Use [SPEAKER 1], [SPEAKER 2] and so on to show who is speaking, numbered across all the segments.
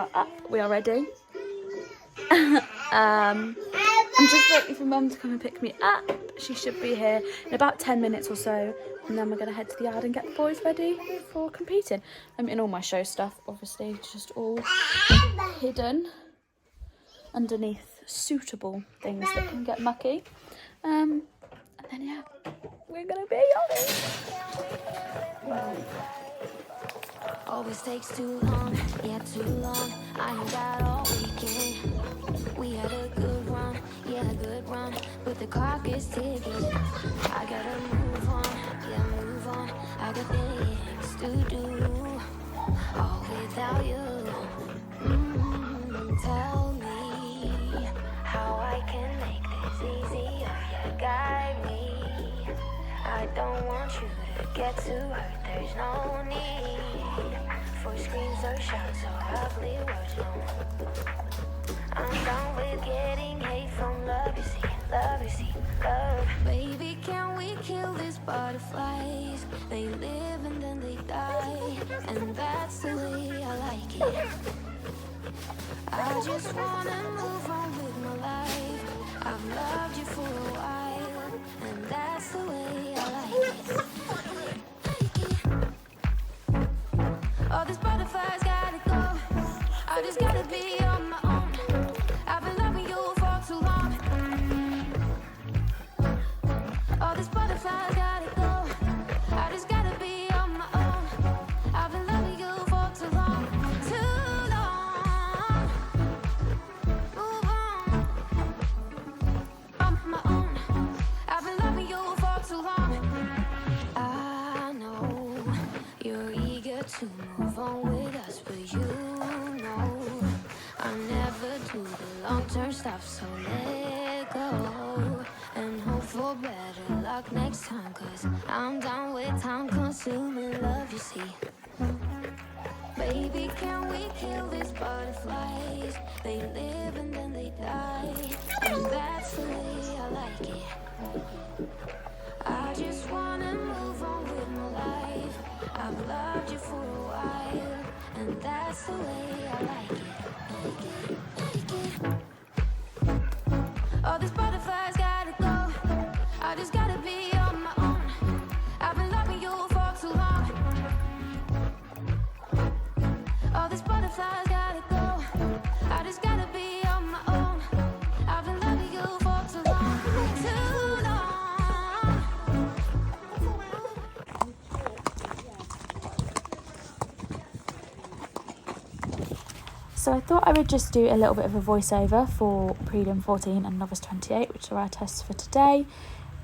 [SPEAKER 1] are up, we are ready. I'm just waiting for Mum to come and pick me up. She should be here in about 10 minutes or so, and then we're going to head to the yard and get the boys ready for competing. I'm in all my show stuff, obviously, just all hidden underneath suitable things that can get mucky. And then yeah, we're going to be on it.
[SPEAKER 2] Always takes too long, yeah, too long. I ain't got all weekend. We had a good run, yeah, a good run, but the clock is ticking. I gotta move on, yeah, move on. I got things to do, all without you. Tell me how I can make this easier, yeah, guide me. I don't want you to get too hurt, there's no need for screams or shouts or ugly words, no. I'm done with getting hate from love, you see, love. Baby, can we kill these butterflies? They live and then they die, and that's the way I like it. I just wanna move on with my life. I've loved you for a while, and that's the way I like it. All these butterflies gotta go. I just gotta be on my own. I've been loving you for too long. All these butterflies gotta go. I just gotta be on my own. I've been loving you for too long, too long. Move on my own. I've been loving you for too long. I know you're eager to move on with us, but you know I never do the long-term stuff, so let go and hope for better luck next time, 'cause I'm done with time-consuming love, you see. Baby, can we kill these butterflies? They live and then they die, and that's the way I like it. I just wanna move on with my life. I've loved you for a while, and that's the way I like it. All these butterflies gotta go. I just gotta be on my own. I've been loving you for too long. All these butterflies gotta go. I just gotta be on my own. I've been loving you for too long, too long.
[SPEAKER 1] So I thought I would just do a little bit of a voiceover for Prelim 14 and Novice 28, which are our tests for today.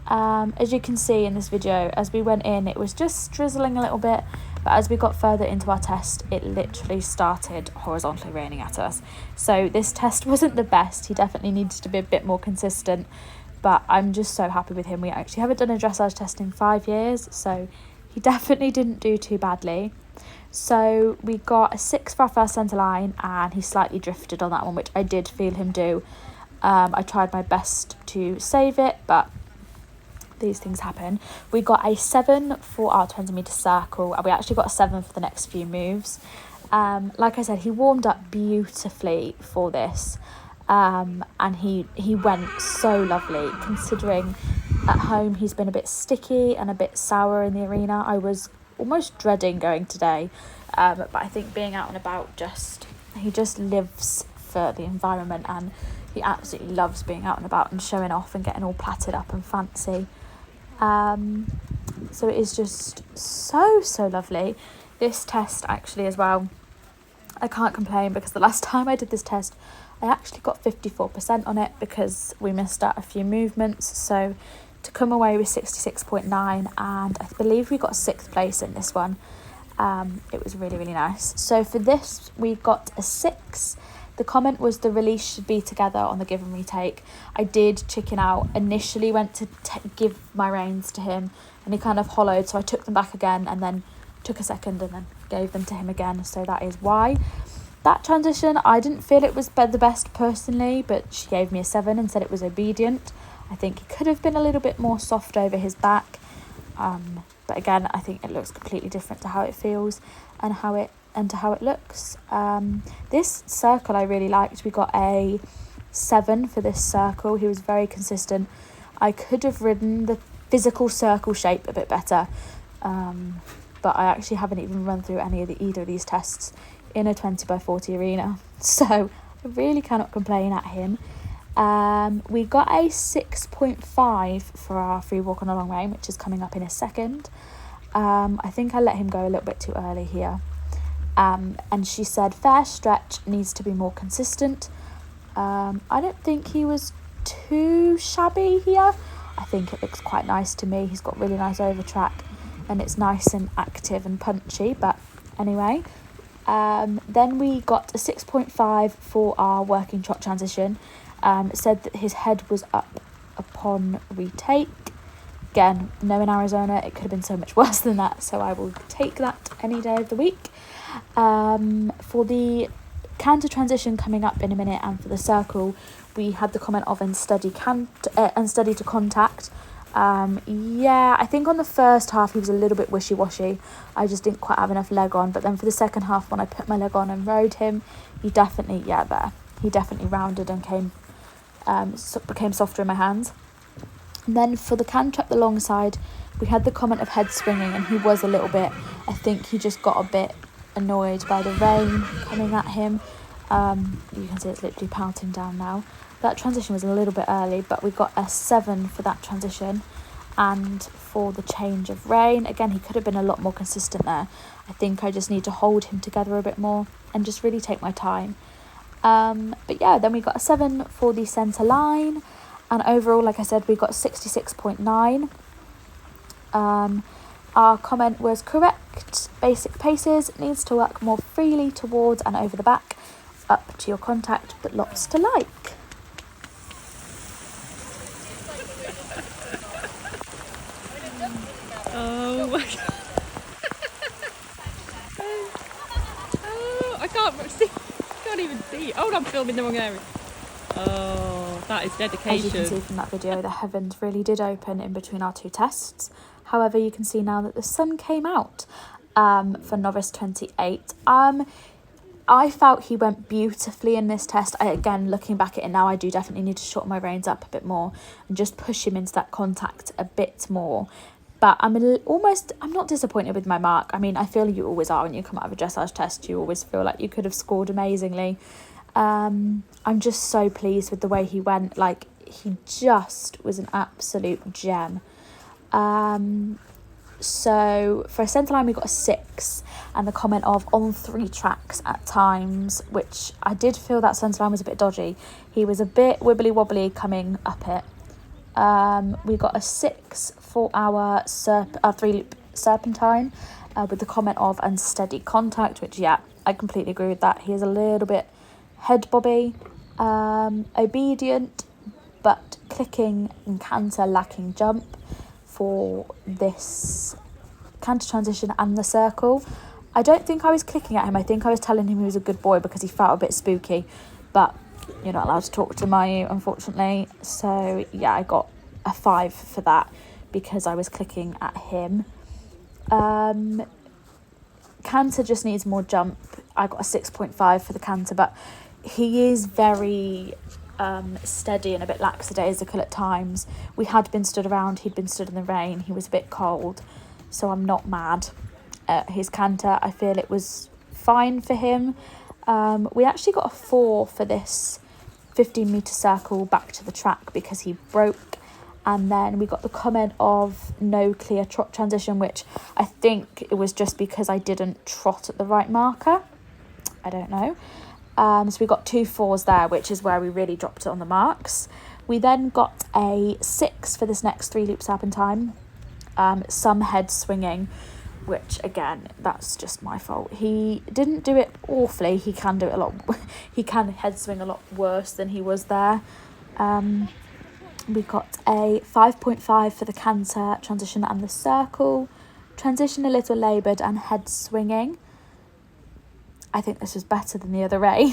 [SPEAKER 1] As you can see in this video, as we went in, it was just drizzling a little bit, but as we got further into our test, it literally started horizontally raining at us. So this test wasn't the best. He definitely needs to be a bit more consistent, but I'm just so happy with him. We actually haven't done a dressage test in 5 years, so he definitely didn't do too badly. So we got a 6 for our first centre line, and he slightly drifted on that one, which I did feel him do. I tried my best to save it, but these things happen. We got a 7 for our 20 metre circle, and we actually got a 7 for the next few moves. Like I said, he warmed up beautifully for this, and he went so lovely, considering at home he's been a bit sticky and a bit sour in the arena. I was almost dreading going today, but I think being out and about, he just lives for the environment, and he absolutely loves being out and about and showing off and getting all platted up and fancy. So it is just so lovely. This test actually as well, I can't complain, because the last time I did this test I actually got 54% on it because we missed out a few movements. So to come away with 66.9, and I believe we got 6th place in this one. It was really nice. So for this we got a 6. The comment was the release should be together on the give and retake. I did chicken out. Initially went to give my reins to him, and he kind of hollowed, so I took them back again and then took a second and then gave them to him again. So that is why. That transition, I didn't feel it was the best personally, but she gave me a 7 and said it was obedient. I think he could have been a little bit more soft over his back. But again, I think it looks completely different to how it feels and how it and to how it looks. This circle I really liked. We got a 7 for this circle. He was very consistent. I could have ridden the physical circle shape a bit better, but I actually haven't even run through either of these tests in a 20x40 arena, so I really cannot complain at him. We got a 6.5 for our free walk on a long rein, which is coming up in a second. I think I let him go a little bit too early here. And she said fair stretch, needs to be more consistent. I don't think he was too shabby here. I think it looks quite nice to me. He's got really nice over track and it's nice and active and punchy, but anyway. Then we got a 6.5 for our working trot transition. It said that his head was up upon retake. Again, no, in Arizona, it could have been so much worse than that, so I will take that any day of the week. For the canter transition coming up in a minute, and for the circle, we had the comment of unsteady to contact. Yeah, I think on the first half he was a little bit wishy-washy. I just didn't quite have enough leg on, but then for the second half, when I put my leg on and rode him, he definitely rounded and became softer in my hands. And then for the canter up the long side, we had the comment of head swinging, and he was a little bit, I think he just got a bit annoyed by the rain coming at him. You can see it's literally pelting down now. That transition was a little bit early, but we got a 7 for that transition. And for the change of rein, again, he could have been a lot more consistent there. I think I just need to hold him together a bit more and just really take my time. But yeah, then we got a 7 for the centre line. And overall, like I said, we got 66.9. Our comment was correct. Basic paces, needs to work more freely towards and over the back, up to your contact, but lots to like.
[SPEAKER 3] Oh my god. Oh, I can't see. Can't even see. Oh, I'm filming the wrong area. Oh, that is dedication.
[SPEAKER 1] As you can see from that video, the heavens really did open in between our two tests. However, you can see now that the sun came out for novice 28. I felt he went beautifully in this test. Again, looking back at it now, I do definitely need to shorten my reins up a bit more and just push him into that contact a bit more. But I'm not disappointed with my mark. I mean, I feel you always are when you come out of a dressage test. You always feel like you could have scored amazingly. I'm just so pleased with the way he went. Like, he just was an absolute gem. So for a centre line, we got a 6, and the comment of on 3 tracks at times, which I did feel that centre line was a bit dodgy. He was a bit wibbly wobbly coming up it. We got a 6 for our 3-loop serpentine, with the comment of unsteady contact, which, yeah, I completely agree with that. He is a little bit head bobby, obedient, but clicking and canter lacking jump for this canter transition and the circle. I don't think I was clicking at him. I think I was telling him he was a good boy because he felt a bit spooky, but you're not allowed to talk to Mayu, unfortunately. So yeah, I got a 5 for that because I was clicking at him. Canter just needs more jump. I got a 6.5 for the canter, but he is very steady and a bit lackadaisical at times. We had been stood around, he'd been stood in the rain, he was a bit cold, so I'm not mad at his canter. I feel it was fine for him. We actually got a 4 for this 15-metre circle back to the track because he broke. And then we got the comment of no clear trot transition, which I think it was just because I didn't trot at the right marker. I don't know. So we got 2 4s there, which is where we really dropped it on the marks. We then got a 6 for this next 3-loop serpentine. Some head swinging, which again, that's just my fault. He didn't do it awfully. He can do it a lot. He can head swing a lot worse than he was there. We got a 5.5 for the canter transition and the circle. Transition a little laboured and head swinging. I think this was better than the other rein.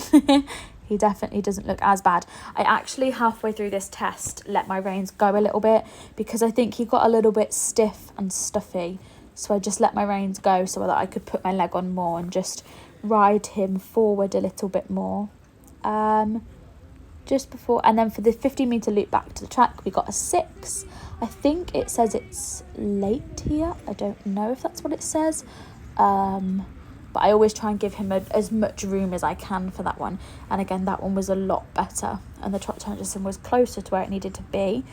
[SPEAKER 1] He definitely doesn't look as bad. I actually, halfway through this test, let my reins go a little bit because I think he got a little bit stiff and stuffy. So I just let my reins go so that I could put my leg on more and just ride him forward a little bit more. Just before, and then for the 50-metre loop back to the track, we got a 6. I think it says it's late here. I don't know if that's what it says. But I always try and give him as much room as I can for that one. And again, that one was a lot better. And the trot transition was closer to where it needed to be.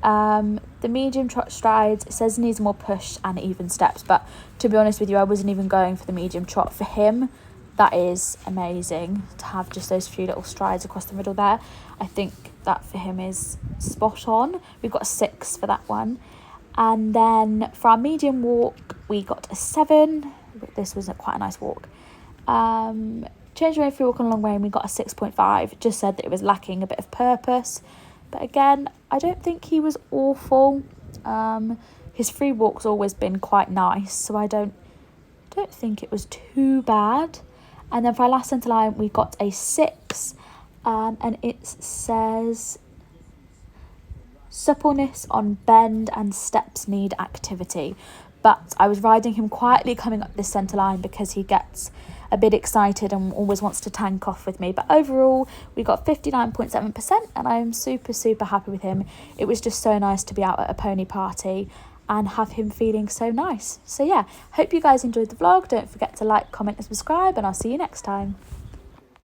[SPEAKER 1] The medium trot strides, it says needs more push and even steps. But to be honest with you, I wasn't even going for the medium trot. For him, that is amazing to have just those few little strides across the middle there. I think that for him is spot on. We've got a 6 for that one. And then for our medium walk, we got a 7. This was quite a nice walk. Change away free walk on long way, and we got a 6.5. Just said that it was lacking a bit of purpose. But again, I don't think he was awful. His free walk's always been quite nice, so I don't think it was too bad. And then for our last centre line, we got a 6. And it says suppleness on bend and steps need activity. But I was riding him quietly coming up this centre line because he gets a bit excited and always wants to tank off with me. But overall, we got 59.7% and I am super, super happy with him. It was just so nice to be out at a pony party and have him feeling so nice. So yeah, hope you guys enjoyed the vlog. Don't forget to like, comment and subscribe, and I'll see you next time.